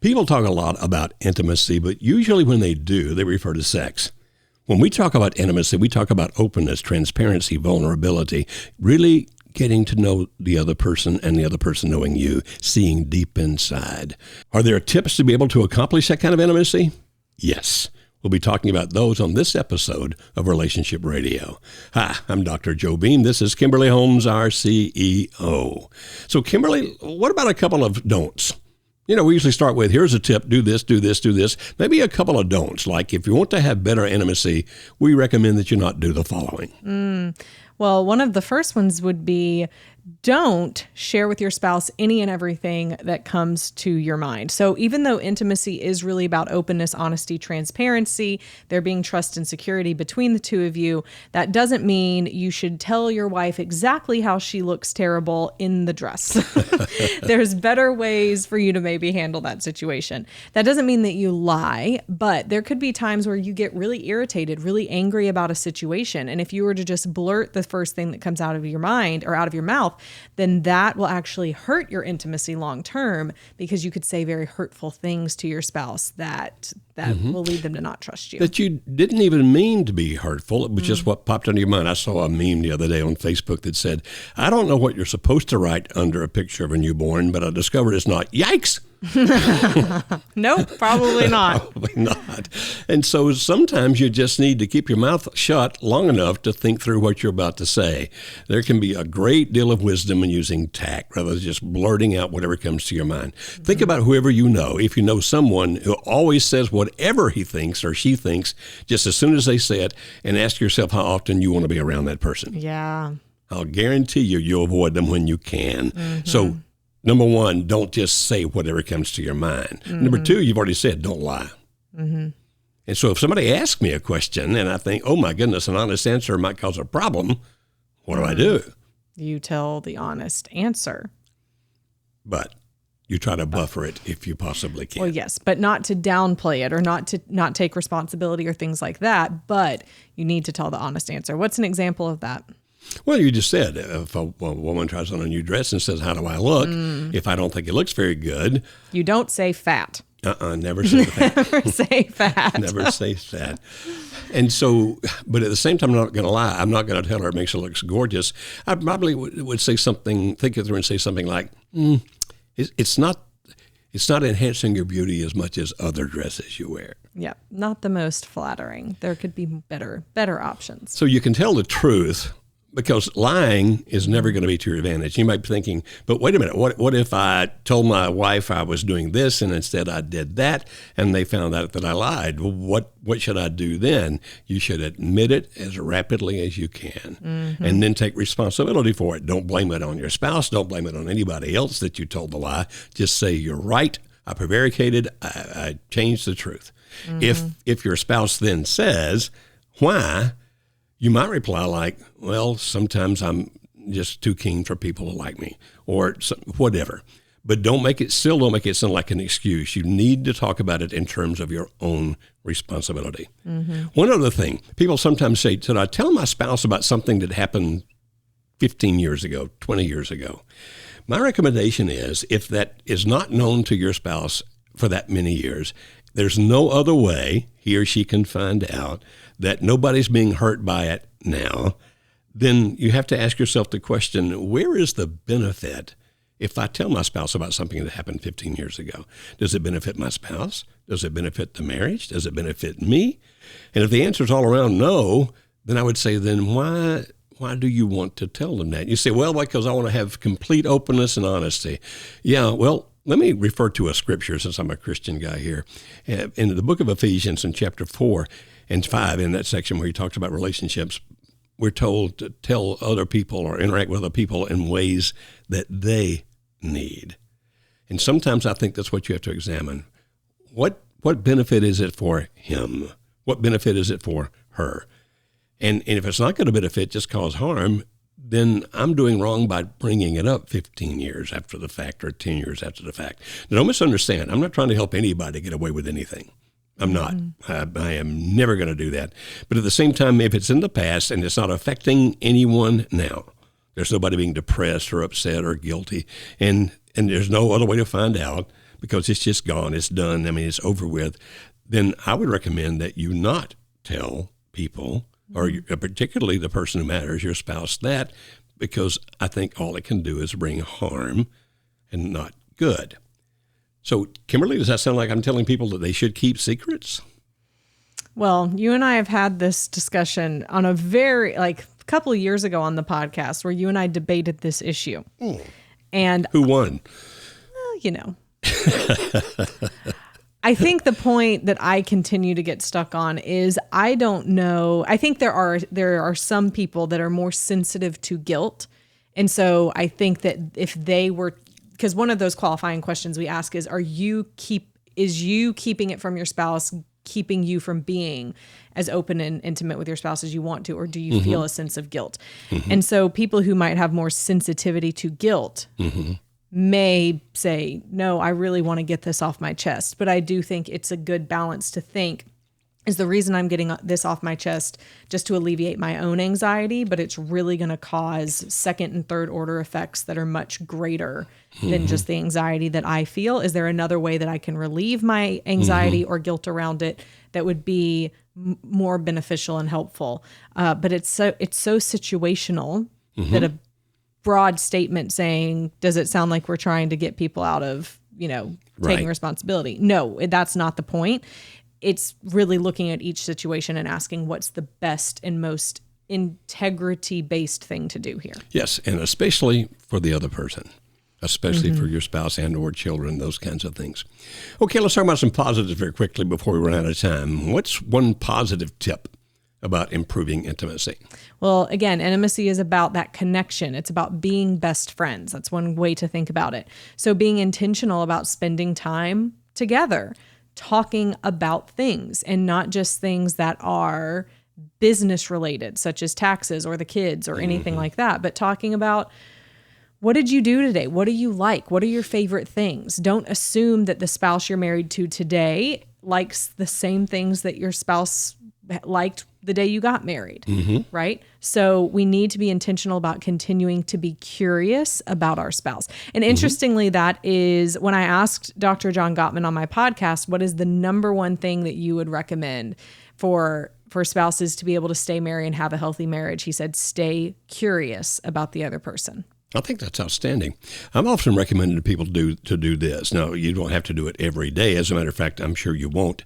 People talk a lot about intimacy, but usually when they do, they refer to sex. When we talk about intimacy, we talk about openness, transparency, vulnerability, really getting to know the other person and the other person knowing you, seeing deep inside. Are there tips to be able to accomplish that kind of intimacy? Yes. We'll be talking about those on this episode of Relationship Radio. Hi, I'm Dr. Joe Beam. This is Kimberly Holmes, our CEO. So Kimberly, what about a couple of don'ts? We usually start with, here's a tip, do this, do this, do this. Maybe a couple of don'ts, like if you want to have better intimacy, we recommend that you not do the following. Well, one of the first ones would be, don't share with your spouse any and everything that comes to your mind. So even though intimacy is really about openness, honesty, transparency, there being trust and security between the two of you, that doesn't mean you should tell your wife exactly how she looks terrible in the dress. There's better ways for you to maybe handle that situation. That doesn't mean that you lie, but there could be times where you get really irritated, really angry about a situation. And if you were to just blurt the first thing that comes out of your mind or out of your mouth, then that will actually hurt your intimacy long term, because you could say very hurtful things to your spouse that will lead them to not trust you. That you didn't even mean to be hurtful. It was just what popped into your mind. I saw a meme the other day on Facebook that said, I don't know what you're supposed to write under a picture of a newborn, but I discovered it's not yikes. Nope, probably not. Probably not. And so sometimes you just need to keep your mouth shut long enough to think through what you're about to say. There can be a great deal of wisdom in using tact rather than just blurting out whatever comes to your mind. Think about whoever you know. If you know someone who always says whatever he thinks or she thinks just as soon as they say it, and ask yourself how often you want to be around that person. Yeah. I'll guarantee you'll avoid them when you can. So number one, don't just say whatever comes to your mind. Number two, you've already said, don't lie. And so if somebody asks me a question and I think, oh my goodness, an honest answer might cause a problem, what do I do? You tell the honest answer. But you try to buffer it if you possibly can. Well, yes, but not to downplay it or not to not take responsibility or things like that. But you need to tell the honest answer. What's an example of that? Well, you just said, if a woman tries on a new dress and says, how do I look? If I don't think it looks very good. You don't say fat. Never say fat. Never say fat. Never say fat. And so, but at the same time, I'm not going to lie. I'm not going to tell her it makes her look gorgeous. I probably would say something, think it through and say something like, it's not enhancing your beauty as much as other dresses you wear. Yeah, not the most flattering. There could be better options. So you can tell the truth, because lying is never going to be to your advantage. You might be thinking, but wait a minute, what if I told my wife I was doing this and instead I did that and they found out that I lied? Well, what should I do then? You should admit it as rapidly as you can and then take responsibility for it. Don't blame it on your spouse. Don't blame it on anybody else that you told the lie. Just say, you're right. I prevaricated. I changed the truth. If your spouse then says, why? You might reply like, well, sometimes I'm just too keen for people to like me, or whatever. But don't make it sound like an excuse. You need to talk about it in terms of your own responsibility. One other thing, people sometimes say, should I tell my spouse about something that happened 15 years ago, 20 years ago? My recommendation is, if that is not known to your spouse for that many years, there's no other way he or she can find out that nobody's being hurt by it now, then you have to ask yourself the question, where is the benefit if I tell my spouse about something that happened 15 years ago? Does it benefit my spouse? Does it benefit the marriage? Does it benefit me? And if the answer is all around no, then I would say, then why do you want to tell them that? You say, well, because I want to have complete openness and honesty. Yeah, well, let me refer to a scripture since I'm a Christian guy here. In the book of Ephesians in chapter 4 and 5, in that section where he talks about relationships, we're told to tell other people or interact with other people in ways that they need. And sometimes I think that's what you have to examine. What benefit is it for him? What benefit is it for her? And if it's not going to benefit, just cause harm, then I'm doing wrong by bringing it up 15 years after the fact or 10 years after the fact. Now, don't misunderstand. I'm not trying to help anybody get away with anything. I'm not. I am never going to do that. But at the same time, if it's in the past and it's not affecting anyone now, there's nobody being depressed or upset or guilty, and there's no other way to find out because it's just gone, it's done, I mean, it's over with, then I would recommend that you not tell people, or particularly the person who matters, your spouse, that, because I think all it can do is bring harm and not good. So, Kimberly, does that sound like I'm telling people that they should keep secrets? Well, you and I have had this discussion on a couple of years ago on the podcast where you and I debated this issue. And who won? Well, I think the point that I continue to get stuck on is I don't know. I think there are some people that are more sensitive to guilt. And so I think that if they were, because one of those qualifying questions we ask is you keeping it from your spouse keeping you from being as open and intimate with your spouse as you want to, or do you feel a sense of guilt? And so people who might have more sensitivity to guilt may say, no, I really want to get this off my chest. But I do think it's a good balance to think, is the reason I'm getting this off my chest just to alleviate my own anxiety, but it's really going to cause second and third order effects that are much greater than just the anxiety that I feel. Is there another way that I can relieve my anxiety or guilt around it that would be more beneficial and helpful? But it's so situational that a broad statement saying, does it sound like we're trying to get people out of, taking responsibility? No, that's not the point. It's really looking at each situation and asking what's the best and most integrity-based thing to do here. Yes, and especially for the other person, especially for your spouse and or children, those kinds of things. Okay, let's talk about some positives very quickly before we run out of time. What's one positive tip about improving intimacy? Well, again, intimacy is about that connection. It's about being best friends. That's one way to think about it. So being intentional about spending time together, talking about things, and not just things that are business related, such as taxes or the kids or anything like that, but talking about, what did you do today? What do you like? What are your favorite things? Don't assume that the spouse you're married to today likes the same things that your spouse liked the day you got married, right? So we need to be intentional about continuing to be curious about our spouse. And interestingly, that is when I asked Dr. John Gottman on my podcast, what is the number one thing that you would recommend for spouses to be able to stay married and have a healthy marriage? He said, stay curious about the other person. I think that's outstanding. I'm often recommending to people to do this. Now, you don't have to do it every day. As a matter of fact, I'm sure you won't.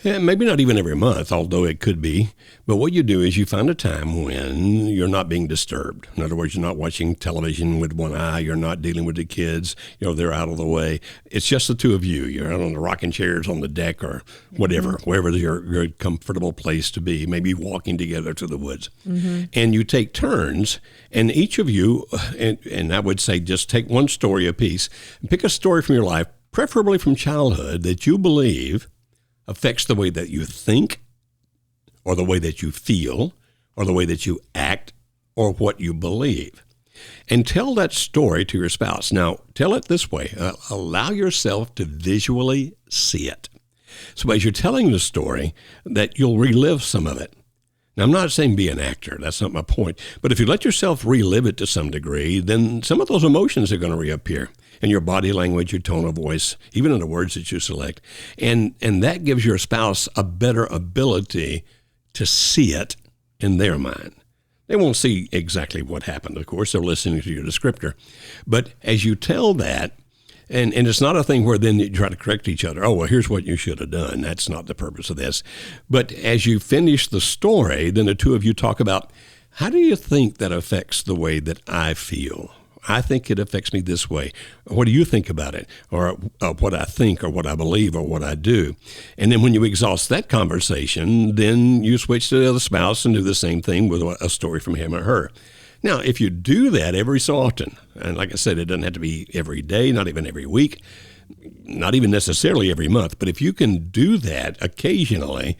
Maybe not even every month, although it could be. But what you do is you find a time when you're not being disturbed. In other words, you're not watching television with one eye. You're not dealing with the kids. They're out of the way. It's just the two of you. You're out on the rocking chairs on the deck or whatever, wherever your comfortable place to be, maybe walking together to the woods. And you take turns, and each of you, and I would say just take one story apiece, and pick a story from your life, preferably from childhood, that you believe affects the way that you think, or the way that you feel, or the way that you act, or what you believe. And tell that story to your spouse. Now, tell it this way. Allow yourself to visually see it. So as you're telling the story, that you'll relive some of it. Now, I'm not saying be an actor. That's not my point. But if you let yourself relive it to some degree, then some of those emotions are going to reappear in your body language, your tone of voice, even in the words that you select. And that gives your spouse a better ability to see it in their mind. They won't see exactly what happened, of course. They're listening to your descriptor. But as you tell that, and it's not a thing where then you try to correct each other. Oh, well, here's what you should have done. That's not the purpose of this. But as you finish the story, then the two of you talk about, how do you think that affects the way that I feel? I think it affects me this way. What do you think about it? Or what I think, or what I believe, or what I do. And then when you exhaust that conversation, then you switch to the other spouse and do the same thing with a story from him or her. Now, if you do that every so often, and like I said, it doesn't have to be every day, not even every week, not even necessarily every month, but if you can do that occasionally,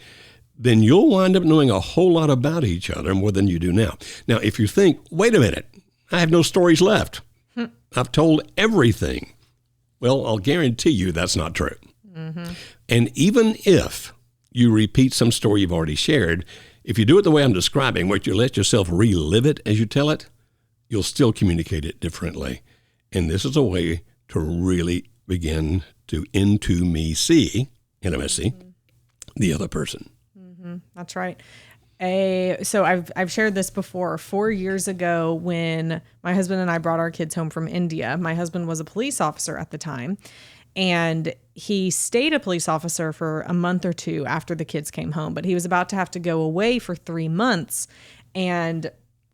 then you'll wind up knowing a whole lot about each other more than you do now. Now, if you think, wait a minute, I have no stories left. I've told everything. Well, I'll guarantee you that's not true. And even if you repeat some story you've already shared, if you do it the way I'm describing, where you let yourself relive it as you tell it, you'll still communicate it differently. And this is a way to really begin to intimacy, the other person. That's right. So I've shared this before. 4 years ago, when my husband and I brought our kids home from India, my husband was a police officer at the time, and he stayed a police officer for a month or two after the kids came home, but he was about to have to go away for 3 months. And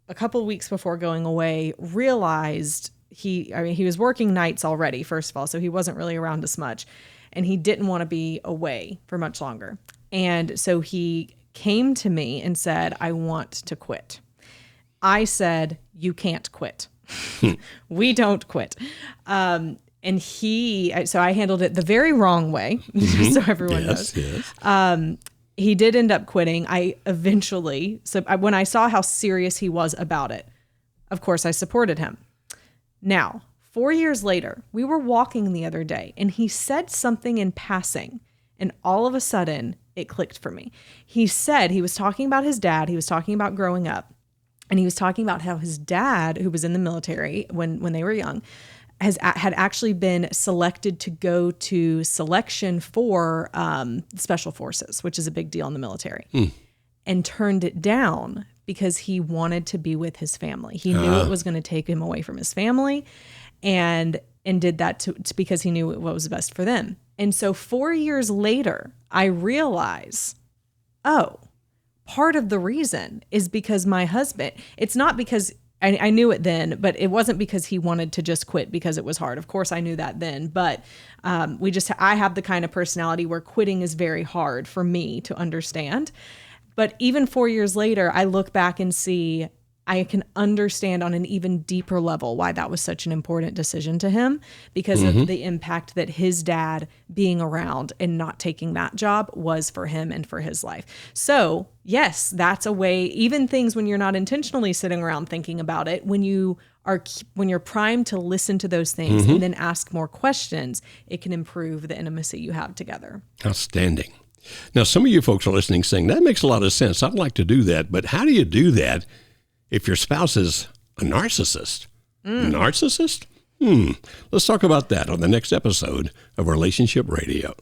a couple of weeks before going away, realized he was working nights already, first of all, so he wasn't really around as much, and he didn't want to be away for much longer. And so he came to me and said, I want to quit. I said, you can't quit. We don't quit. So I handled it the very wrong way, just so everyone knows. Yes. He did end up quitting. When I saw how serious he was about it, of course, I supported him. Now, 4 years later, we were walking the other day, and he said something in passing, and all of a sudden, it clicked for me. He said he was talking about his dad. He was talking about growing up, and he was talking about how his dad, who was in the military when they were young, had actually been selected to go to selection for special forces, which is a big deal in the military, and turned it down because he wanted to be with his family. He knew it was going to take him away from his family, and did that because he knew what was best for them. And so 4 years later, I realize, part of the reason is because my husband, it's not because I knew it then, but it wasn't because he wanted to just quit because it was hard. Of course, I knew that then, but I have the kind of personality where quitting is very hard for me to understand. But even 4 years later, I look back and see I can understand on an even deeper level why that was such an important decision to him, because of the impact that his dad being around and not taking that job was for him and for his life. So yes, that's a way, even things when you're not intentionally sitting around thinking about it, when you're primed to listen to those things and then ask more questions, it can improve the intimacy you have together. Outstanding. Now, some of you folks are listening saying, that makes a lot of sense. I'd like to do that. But how do you do that if your spouse is a narcissist? Narcissist? Let's talk about that on the next episode of Relationship Radio.